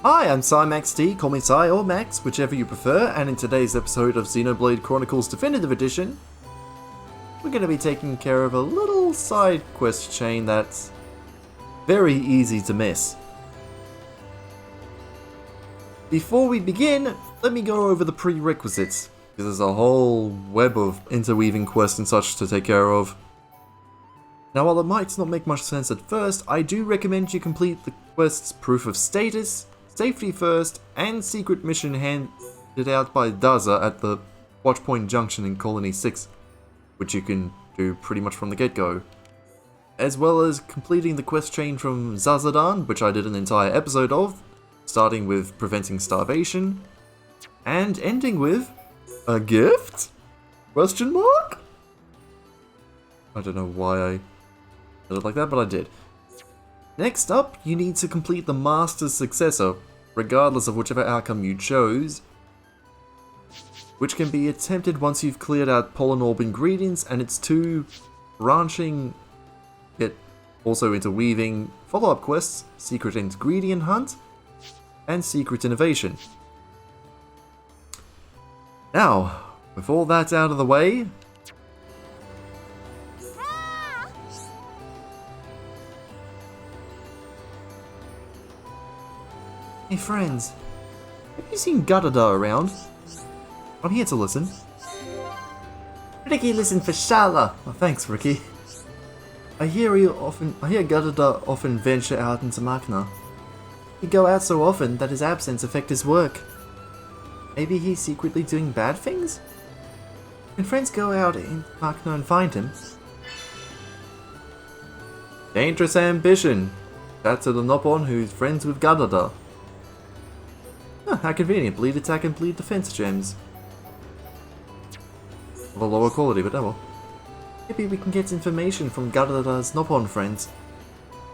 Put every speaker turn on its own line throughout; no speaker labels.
Hi, I'm SciMaxD, call me Sci or Max, whichever you prefer, and in today's episode of Xenoblade Chronicles Definitive Edition, we're going to be taking care of a little side quest chain that's very easy to miss. Before we begin, let me go over the prerequisites, because there's a whole web of interweaving quests and such to take care of. Now, while it might not make much sense at first, I do recommend you complete the quest's Proof of Status, Safety First, and Secret Mission handed out by Daza at the Watchpoint Junction in Colony 6, which you can do pretty much from the get-go. As well as completing the quest chain from Zazadan, which I did an entire episode of, starting with Preventing Starvation, and ending with a gift? Question mark? I don't know why I did it like that, but I did. Next up, you need to complete the Master's Successor, regardless of whichever outcome you chose, which can be attempted once you've cleared out Pollen Orb ingredients and its two branching, yet also interweaving follow-up quests, Secret Ingredient Hunt and Secret Innovation. Now, with all that out of the way, hey friends, have you seen Gadada around? I'm here to listen. Ricky, listen for Shala. Oh, thanks, Ricky. I hear Gadada often venture out into Machna. He go out so often that his absence affect his work. Maybe he's secretly doing bad things? Can friends go out in Machna and find him? Dangerous ambition. That's the Nopon who's friends with Gadada. Oh, how convenient. Bleed attack and bleed defense gems. Of a lower quality, but oh well. Maybe we can get information from Gadada's Nopon friends.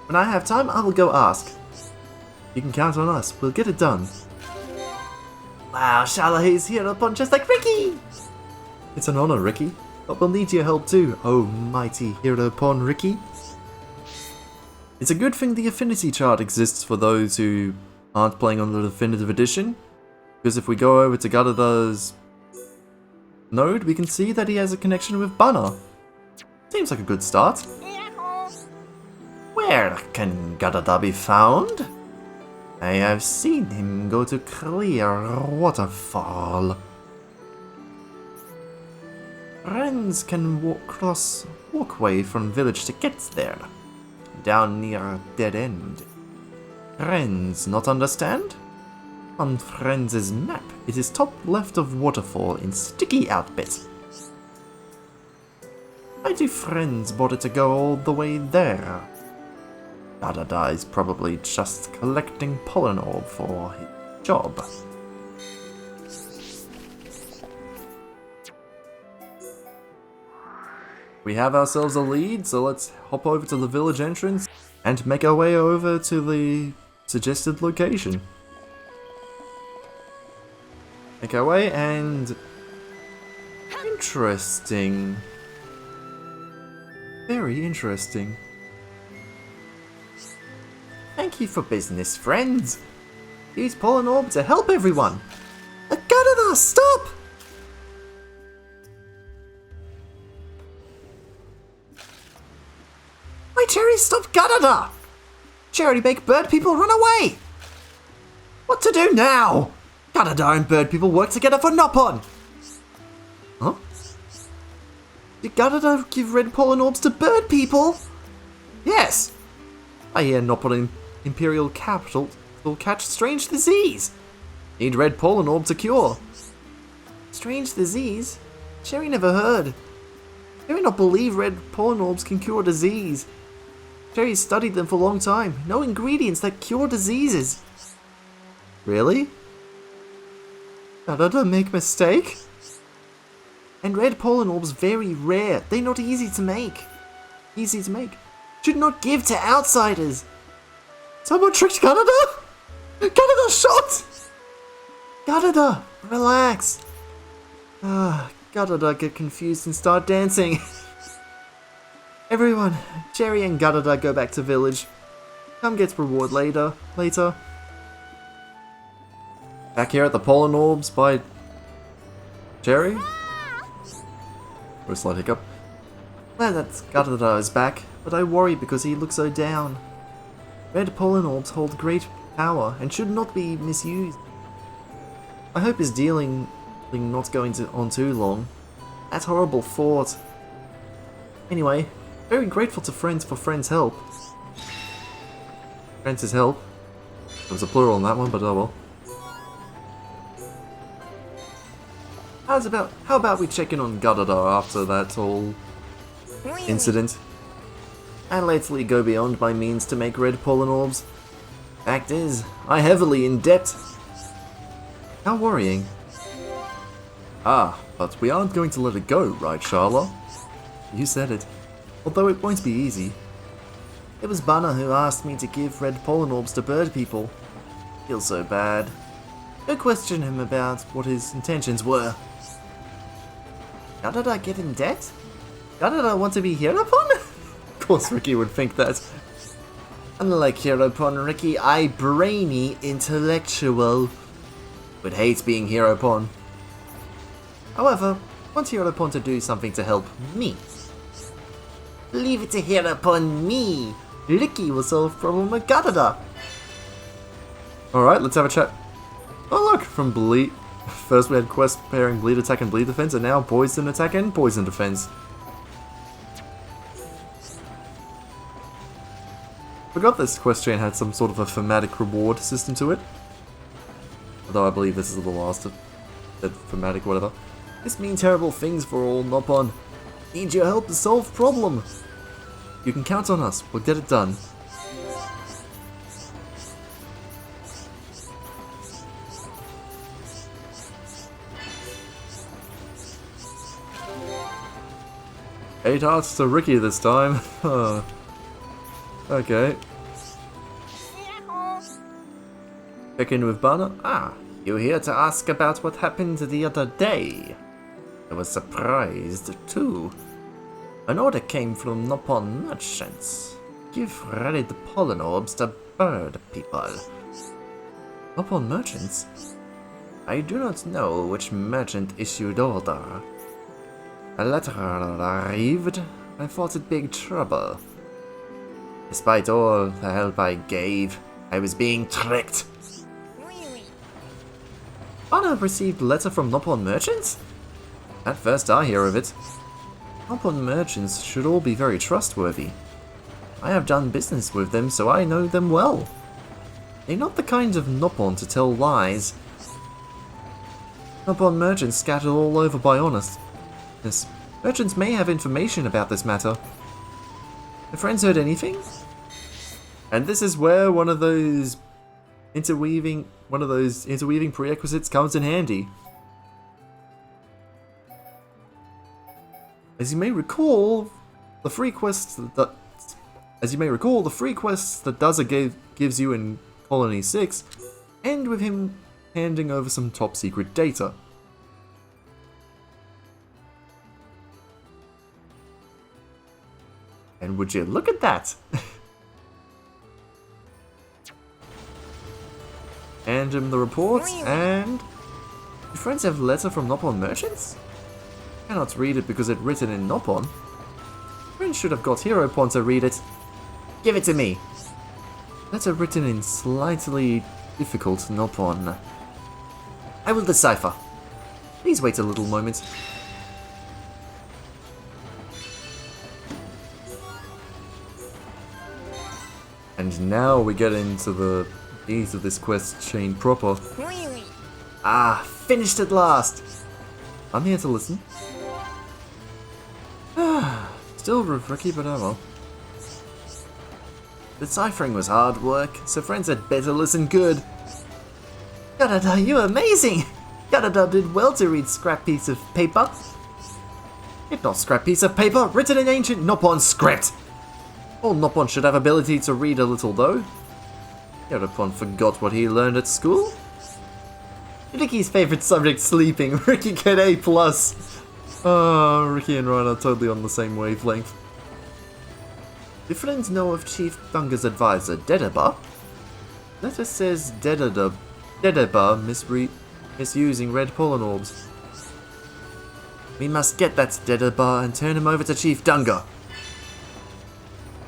When I have time, I will go ask. You can count on us. We'll get it done. Wow, Shalahe's hero upon just like Ricky! It's an honor, Ricky. But we'll need your help too, oh mighty hero upon Ricky. It's a good thing the affinity chart exists for those who aren't playing on the Definitive Edition, because if we go over to Gadada's node, we can see that he has a connection with Banner. Seems like a good start. Where can Gadada be found? I have seen him go to Clear Waterfall. Friends can cross walkway from village to get there, down near a dead end. Friends not understand? On Friends' map, it is top left of waterfall in sticky outbit. Why do Friends bother to go all the way there? Gadada is probably just collecting Pollen Orb for his job. We have ourselves a lead, so let's hop over to the village entrance and make our way over to the suggested location. Make our way and... interesting. Very interesting. Thank you for business, friends. Use Pollen Orb to help everyone. Gadada, stop! Why, Cherry, stop Gadada! Charity make bird people run away! What to do now? Gadada and bird people work together for Nopon! Huh? Did Gadada give Red Pollen Orbs to bird people? Yes! I hear Nopon Imperial Capital will catch strange disease. Need Red Pollen Orb to cure. Strange disease? Cherry never heard. Cherry not believe Red Pollen Orbs can cure disease. Cherry studied them for a long time. No ingredients that cure diseases. Really? Gadada make mistake? And Red Pollen Orbs very rare. They not easy to make. Easy to make. Should not give to outsiders. Someone tricked Gadada? Gadada shot! Gadada, relax. Gadada get confused and start dancing. Everyone, Jerry and Gadada go back to village. Come get reward later. Back here at the Pollen Orbs by Jerry? Or a slight hiccup. Glad that Gadada is back, but I worry because he looks so down. Red Pollen Orbs hold great power and should not be misused. I hope his dealing not going on too long. That horrible thought. Anyway, very grateful to friends for friends' help. Friends' help. There was a plural on that one, but oh well. How about we check in on Gadada after that whole incident? I lately go beyond my means to make Red Pollen Orbs. Fact is, I heavily in debt. How worrying. Ah, but we aren't going to let it go, right, Charlotte? You said it. Although it won't be easy. It was Banner who asked me to give Red Pollen Orbs to bird people. Feels so bad. Go question him about what his intentions were. How did I get in debt? How did I want to be Heropon? Of course Ricky would think that. Unlike Heropon, Ricky, I brainy intellectual. Would hate being Heropon. However, want Heropon to do something to help me. Leave it to Heropon me. Ricky will solve problem with Gadada. Alright, let's have a chat. Oh look, from Bleed. First we had quest pairing Bleed attack and Bleed defense, and now Poison attack and Poison defense. Forgot this quest chain had some sort of a thematic reward system to it. Although I believe this is the last of the thematic whatever. This means terrible things for all Nopon. Need your help to solve problem. You can count on us, we'll get it done. Eight hearts to Ricky this time. Okay. Check in with Banner. Ah, you're here to ask about what happened the other day. I was surprised too. An order came from Nopon merchants. Give Red Pollen Orbs to bird people. Nopon merchants? I do not know which merchant issued order. A letter arrived. I thought it big trouble. Despite all the help I gave, I was being tricked. Banner received a letter from Nopon merchants? At first I hear of it. Nopon merchants should all be very trustworthy. I have done business with them, so I know them well. They're not the kind of Nopon to tell lies. Nopon merchants scattered all over by honestness. Merchants may have information about this matter. Have friends heard anything? And this is where one of those interweaving prerequisites comes in handy. As you may recall, the free quests that Daza gives you in Colony 6 end with him handing over some top secret data. And would you look at that? Hand him the reports, and your friends have a letter from Nopon merchants? Cannot read it because it's written in Nopon. Friends should have got Heropon to read it. Give it to me. Letter written in slightly difficult Nopon. I will decipher. Please wait a little moment. And now we get into the ease of this quest chain proper. Ah, finished at last! I'm here to listen. Still Ricky, but oh well. Deciphering was hard work, so friends had better listen good. Gadada, you're amazing! Gadada did well to read scrap piece of paper. If not scrap piece of paper, written in ancient Nopon script! All Nopon should have ability to read a little though. Heropon forgot what he learned at school. Ricky's favorite subject, sleeping. Ricky get A+. Oh, Ricky and Ryan are totally on the same wavelength. Do friends know of Chief Thunger's advisor, Dedaba? Letter says Dedada Dedeba misusing Red Pollen Orbs. We must get that Dedeba and turn him over to Chief Dunga.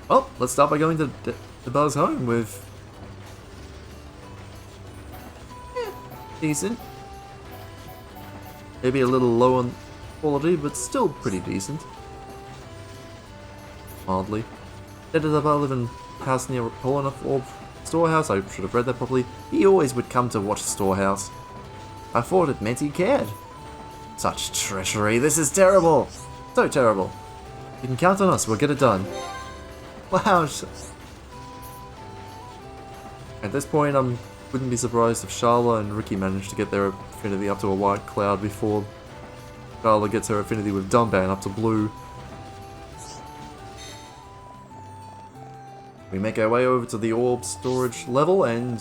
Well, let's start by going to Dedeba's home with... decent. Maybe a little low on quality, but still pretty decent. Mildly. Dedeba live in a house near Pollen Orb storehouse. I should have read that properly. He always would come to watch the storehouse. I thought it meant he cared. Such treachery, this is terrible! So terrible. You can count on us, we'll get it done. Wow. At this point, I wouldn't be surprised if Sharla and Ricky manage to get their affinity up to a white cloud before Sharla gets her affinity with Dunban up to blue. We make our way over to the orb storage level and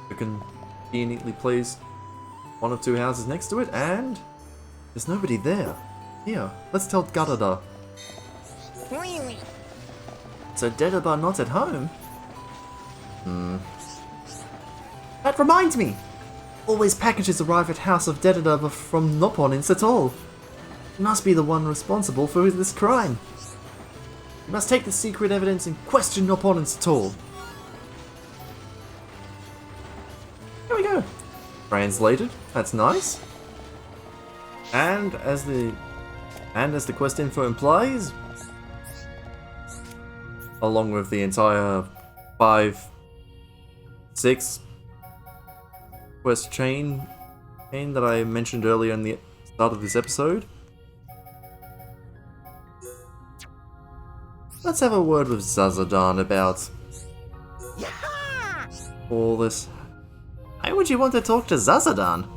we can conveniently place one of two houses next to it, and there's nobody there. Here, let's tell Gadada.
Really?
So Dedeba not at home? That reminds me! Always packages arrive at house of Dedeba from Nopon in Satol. He must be the one responsible for this crime. We must take the secret evidence and question Nopon in Satol. Here we go. Translated. That's nice. And as the quest info implies, along with the entire 5-6 quest chain that I mentioned earlier in the start of this episode, let's have a word with Zazadan about all this. Why would you want to talk to Zazadan?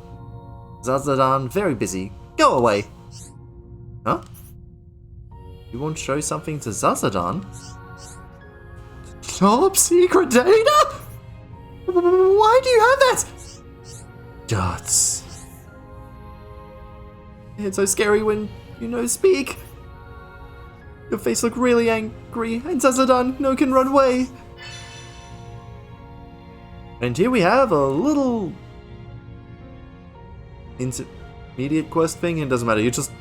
Zazadan, very busy. Go away. Huh? You won't show something to Zazadan? Top secret data? Why do you have that? Guts. It's so scary when you speak. Your face look really angry, and Zazadan can run away. And here we have a little intermediate quest thing, and it doesn't matter, you just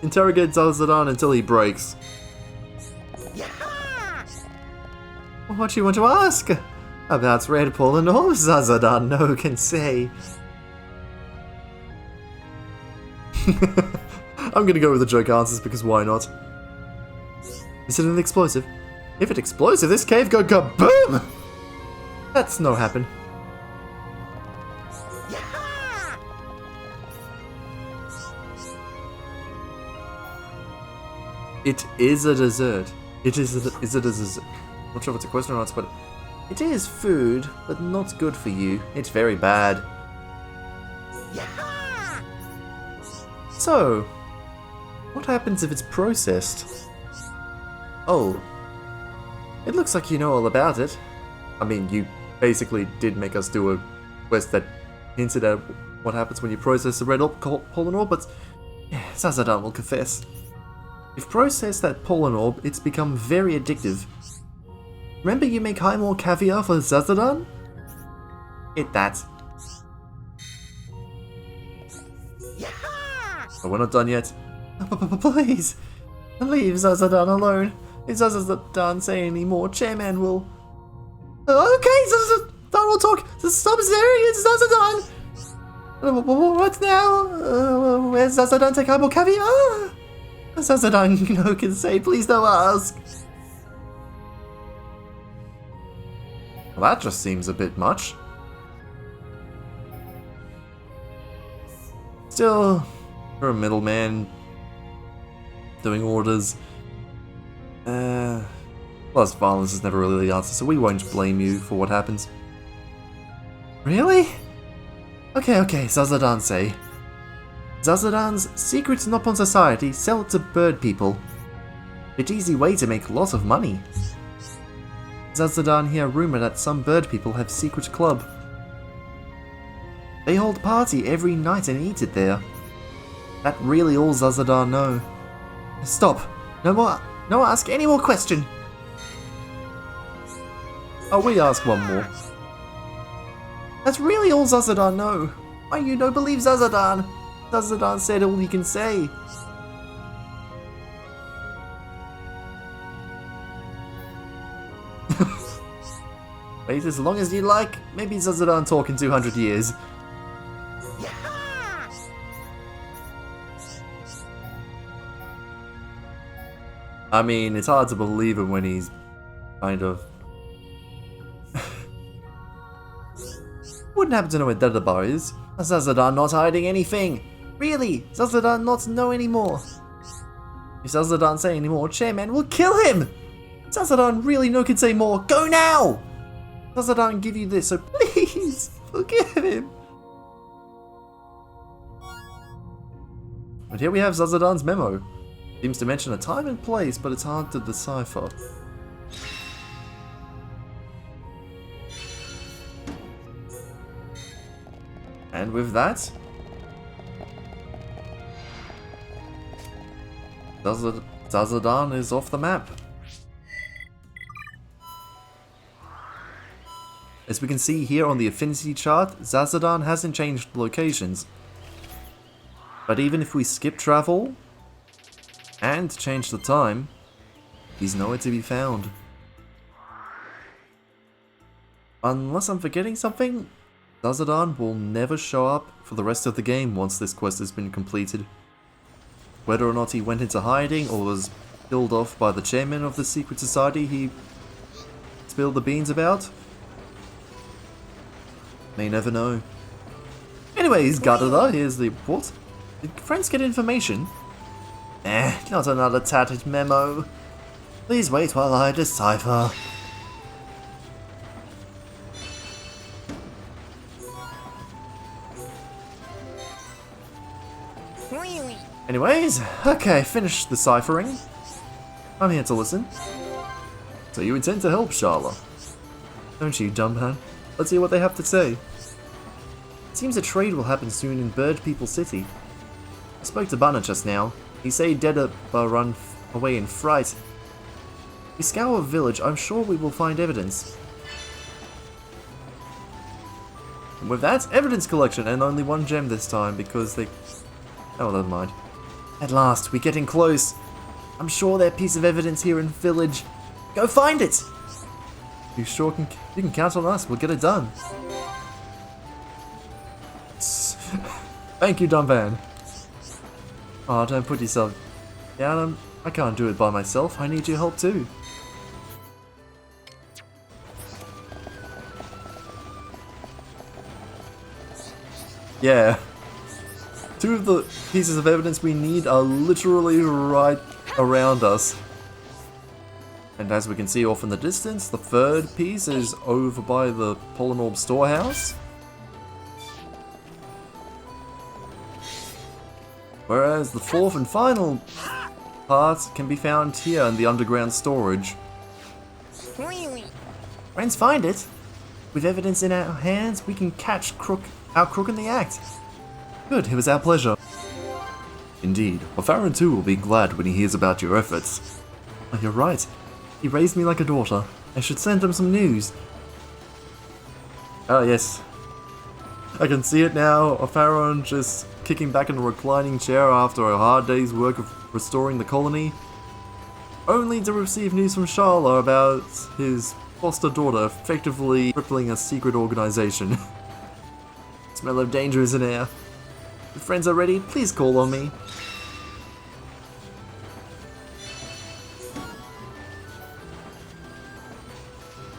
interrogate Zazadan until he breaks. What do you want to ask? About Red Pollen Orbs, Zazadan, no can say. I'm gonna go with the joke answers because why not? Is it an explosive? If it's explosive, this cave go kaboom! That's no happen. It is a dessert. Is it a dessert? I'm not sure if it's a question or not, but it is food, but not good for you. It's very bad. So, what happens if it's processed? Oh, it looks like you know all about it. I mean, you basically did make us do a quest that hinted at what happens when you process the Red Pollen Orb, but yeah, Zazadan will confess. If processed that Pollen Orb, it's become very addictive. Remember you make Highmore caviar for Zazadan? Eat that. But we're not done yet. Please, leave Zazadan alone. If Zazadan say any more, Chairman will... Okay, Zazadan will talk. Stop staring at Zazadan. What now? Where's Zazadan take Highmore caviar? Zazadan can say, please don't ask. Well, that just seems a bit much. Still, you're a middleman doing orders. Plus, violence is never really the answer, so we won't blame you for what happens. Really? Okay, Zazadan say. Zazadan's secret Nopon society sell it to bird people. Bit easy way to make lots of money. Zazadan hear rumor that some bird people have secret club. They hold party every night and eat it there. That really all Zazadan know. Stop! No ask any more question! Oh, we ask one more. That's really all Zazadan know. Why you don't believe Zazadan? Zazadan said all he can say. Wait as long as you like. Maybe Zazadan talk in 200 years.
Yaha!
I mean, it's hard to believe him when he's kind of... Wouldn't happen to know where Dedabar is. Zazadan not hiding anything. Really, Zazadan not know anymore. If Zazadan say any more, Chairman will kill him. Zazadan really no can say more. Go now! Zazadan give you this, so please forgive him. But here we have Zazadan's memo. Seems to mention a time and place, but it's hard to decipher. And with that, Zazadan is off the map. As we can see here on the affinity chart, Zazadan hasn't changed locations. But even if we skip travel and change the time, he's nowhere to be found. Unless I'm forgetting something, Zazadan will never show up for the rest of the game once this quest has been completed. Whether or not he went into hiding or was killed off by the chairman of the secret society he spilled the beans about, may never know. Anyways, Gadada, here's the report. Did friends get information? Not another tattered memo. Please wait while I decipher.
Really?
Anyways, okay, finished deciphering. I'm here to listen. So you intend to help Sharla? Don't you, dumbhan? Let's hear what they have to say. It seems a trade will happen soon in Bird People City. I spoke to Banner just now. He said Dedabar run away in fright. We scour a village, I'm sure we will find evidence. And with that, evidence collection, and only one gem this time because they... Oh, never mind. At last, we're getting close. I'm sure there's a piece of evidence here in the village. Go find it! You can count on us, we'll get it done. Thank you, Dumban. Oh, don't put yourself down. I can't do it by myself. I need your help too. Yeah. Two of the pieces of evidence we need are literally right around us. And as we can see off in the distance, the third piece is over by the Pollen Orb storehouse. Whereas the fourth and final part can be found here in the underground storage.
Really?
Friends, find it. With evidence in our hands, we can catch our crook in the act. Good, it was our pleasure. Indeed, O'Farron too will be glad when he hears about your efforts. Oh, you're right. He raised me like a daughter. I should send him some news. Oh yes. I can see it now. O'Farron just kicking back in a reclining chair after a hard day's work of restoring the colony. Only to receive news from Sharla about his foster daughter effectively crippling a secret organization. Smell of danger is in air. If friends are ready, please call on me.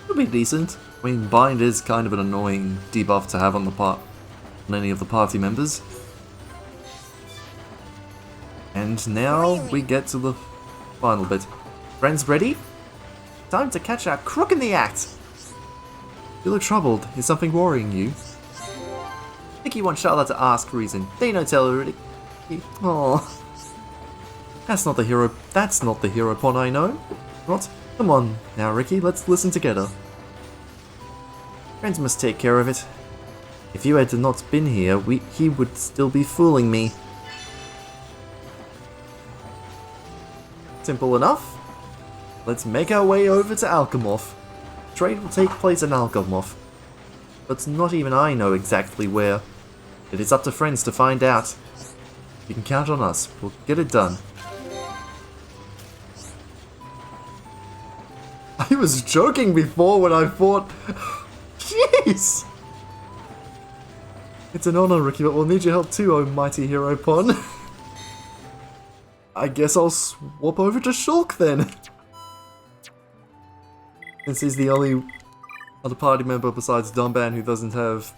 It'll be decent. I mean, Bind is kind of an annoying debuff to have on any of the party members. And now we get to the final bit. Friends ready? Time to catch our crook in the act! You look troubled. Is something worrying you? I think you want Charlotte to ask reason. They no tell already. Oh, that's not the hero pon I know. What? Come on now, Ricky. Let's listen together. Friends must take care of it. If you had not been here, he would still be fooling me. Simple enough. Let's make our way over to Alchemoth. Trade will take place in Alchemoth. but not even I know exactly where. It is up to friends to find out. You can count on us. We'll get it done. I was joking before when I thought... Jeez! It's an honor, Ricky, but we'll need your help too, oh mighty hero Pon. I guess I'll swap over to Shulk then. Since he's the only other party member besides Dumban who doesn't have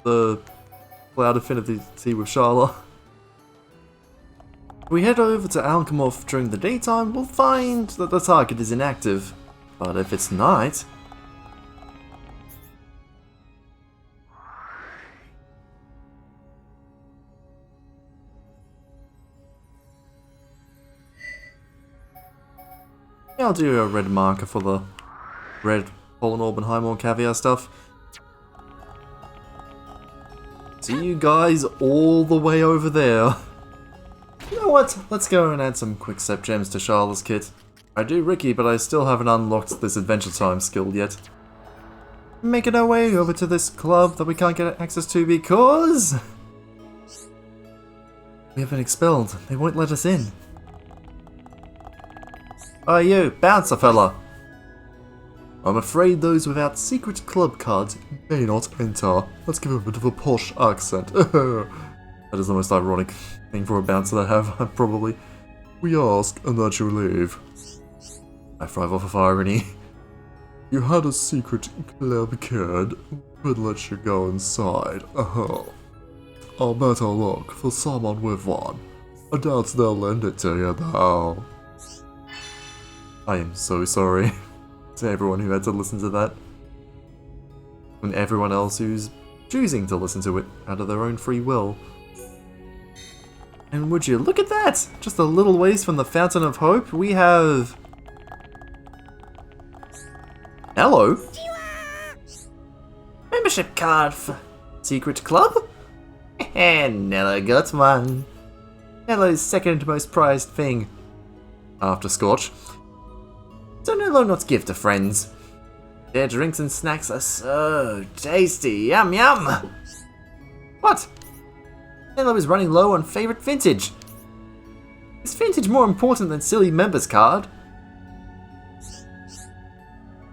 the cloud affinity with Sharla. If we head over to Alchemoth during the daytime, we'll find that the target is inactive. But if it's night... yeah, I'll do a red marker for the Red Pollen Orb and Highmore Caviar stuff. See you guys all the way over there. You know what? Let's go and add some quick step gems to Sharla's kit. I do Ricky, but I still haven't unlocked this Adventure Time skill yet. Making our way over to this club that we can't get access to because... we have been expelled. They won't let us in. Oh, you, bouncer fella. I'm afraid those without secret club cards may not enter. Let's give a bit of a posh accent. That is the most ironic thing for a bouncer to have, probably. We ask and that you leave. I thrive off of irony. You had a secret club card, but let you go inside. I'll bet I'll look for someone with one. I doubt they'll lend it to you though. I am so sorry to everyone who had to listen to that. And everyone else who's choosing to listen to it out of their own free will. And would you look at that! Just a little ways from the Fountain of Hope, we have... Hello! Membership card for Secret Club? And Nello got one. Nello's second most prized thing. After Scorch. So Nello not give to friends. Their drinks and snacks are so tasty. Yum yum! What? Nello is running low on favourite vintage. Is vintage more important than silly members card?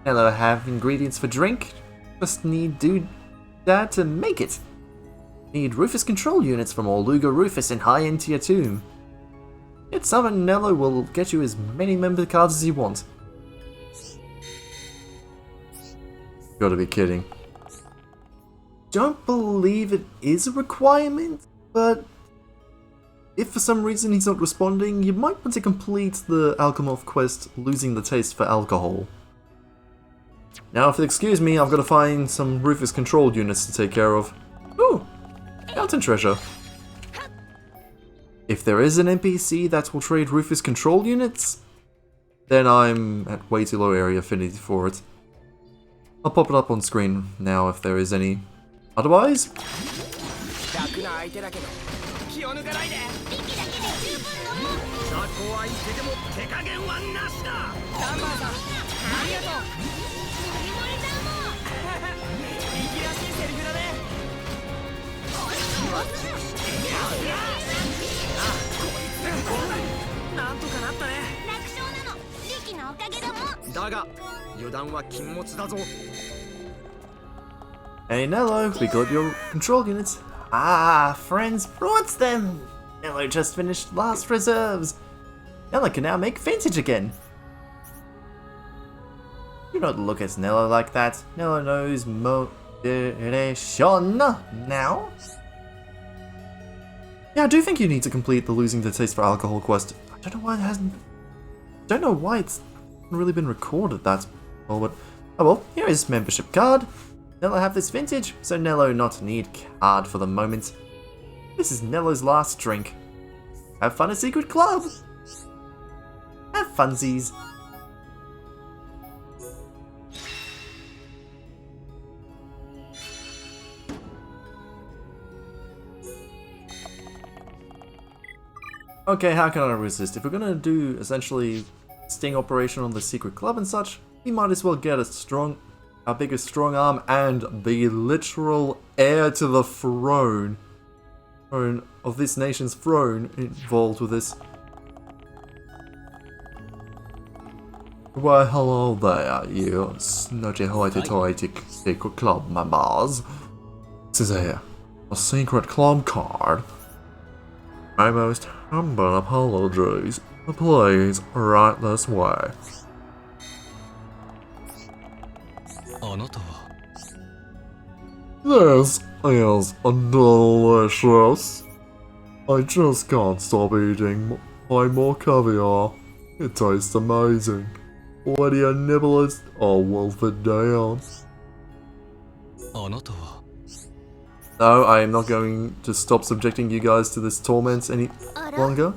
Nello have ingredients for drink. Just need doodad to make it. Need Rufus control units from Orluga Rufus in high-end tier 2. Get some and Nello will get you as many member cards as you want. Gotta be kidding. Don't believe it is a requirement, but if for some reason he's not responding, you might want to complete the Alchemoth quest, Losing the Taste for Alcohol. Now, if you'll excuse me, I've got to find some Rufus control units to take care of. Ooh! Mountain treasure. If there is an NPC that will trade Rufus control units, then I'm at way too low area affinity for it. I'll pop it up on screen now if there is any. Otherwise... Hey Nello, we got your control units. Ah, friends brought them! Nello just finished last reserves. Nello can now make vintage again. Do not look at Nello like that. Nello knows moderation now. Yeah, I do think you need to complete the Losing the Taste for Alcohol quest. I don't know why it hasn't... don't know why it's really been recorded that well, but... oh well, here is membership card. Nello have this vintage, so Nello not need card for the moment. This is Nello's last drink. Have fun at Secret Club! Have funsies! Okay, how can I resist? If we're gonna do, essentially, sting operation on the Secret Club and such, we might as well get a strong our biggest strong arm, and the literal heir to the throne of this nation's throne involved with this. Why, hello there, you snudgy hoity-toity secret club members. This is a secret club card. My most humble apologies. Please, right this way. This is delicious. I just can't stop eating more caviar. It tastes amazing. Why do you nibble it or wolf it down? No, I am not going to stop subjecting you guys to this torment any longer.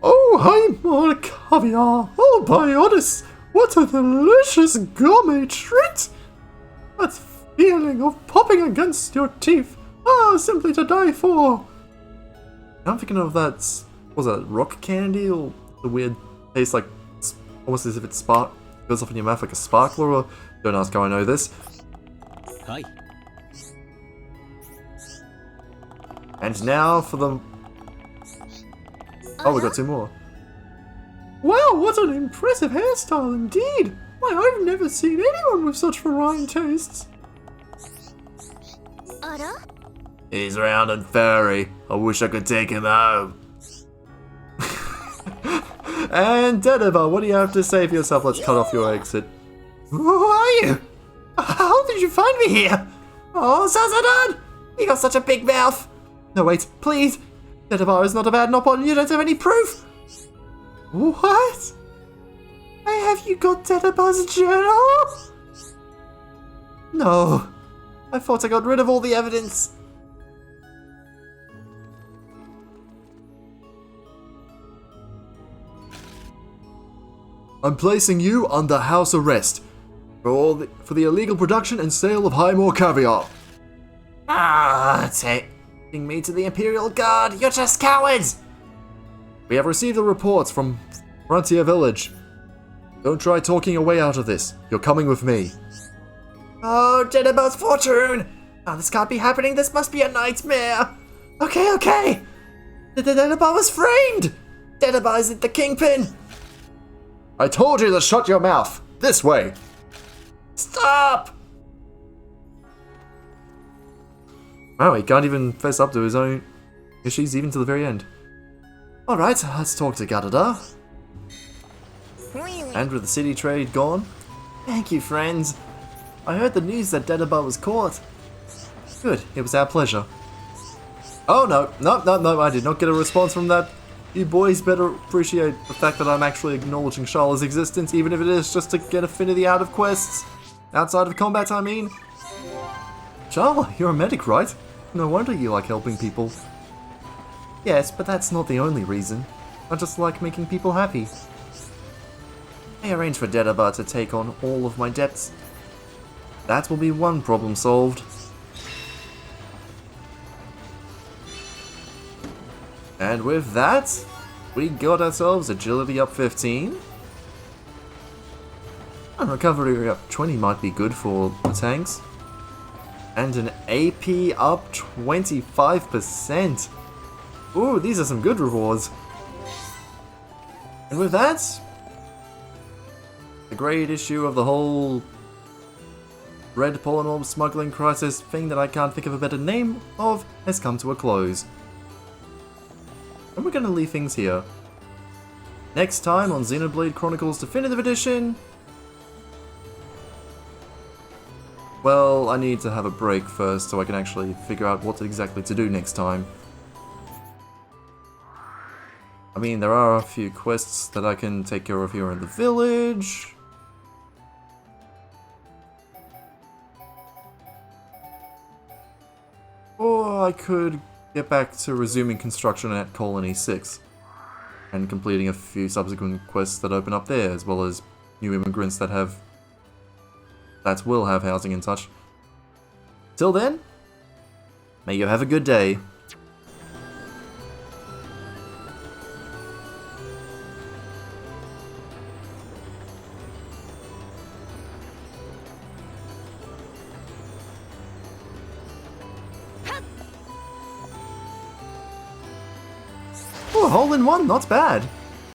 Oh, hi, more caviar. Oh, by honest, what a delicious gourmet treat. That feeling of popping against your teeth. Simply to die for. I'm thinking of that, was that rock candy or the weird taste like, almost as if it goes off in your mouth like a sparkler, or don't ask how I know this.
Hi.
And now for the... Oh, we got two more. Wow, what an impressive hairstyle indeed! Why, I've never seen anyone with such varying tastes. He's round and furry. I wish I could take him home. And Dedaba, what do you have to say for yourself? Let's cut off your exit. Who are you? How did you find me here? Oh, Sazadan! You got such a big mouth. No, wait, please. Dedaba is not a bad nop on. You don't have any proof. What? Have you got Dedaba's journal? No. I thought I got rid of all the evidence. I'm placing you under house arrest for the illegal production and sale of Highmore caviar. Taking me to the Imperial Guard. You're just cowards. We have received the reports from Frontier Village. Don't try talking your way out of this. You're coming with me. Oh, Dedaba's fortune! Oh, this can't be happening. This must be a nightmare. Okay. Dedaba was framed. Dedaba isn't the Kingpin. I told you to shut your mouth. This way. Stop! Wow, he can't even fess up to his own issues even to the very end. Alright, let's talk to Gadada. And with the city trade gone? Thank you, friends. I heard the news that Dedaba was caught. Good, it was our pleasure. Oh no, I did not get a response from that. You boys better appreciate the fact that I'm actually acknowledging Charlotte's existence, even if it is just to get affinity out of quests. Outside of combat, I mean. Charlotte, you're a medic, right? No wonder you like helping people. Yes, but that's not the only reason. I just like making people happy. I arranged for Dedaba to take on all of my debts. That will be one problem solved. And with that, we got ourselves agility up 15. And recovery up 20 might be good for the tanks. And an AP up 25%. Ooh, these are some good rewards. And with that, the great issue of the whole Red Pollen Orbs smuggling crisis thing that I can't think of a better name of has come to a close. And we're going to leave things here. Next time on Xenoblade Chronicles Definitive Edition... Well, I need to have a break first so I can actually figure out what exactly to do next time. I mean, there are a few quests that I can take care of here in the village. Or I could get back to resuming construction at Colony 6 and completing a few subsequent quests that open up there, as well as new immigrants that will have housing and such. Till then, may you have a good day. Oh, hole in one, not bad.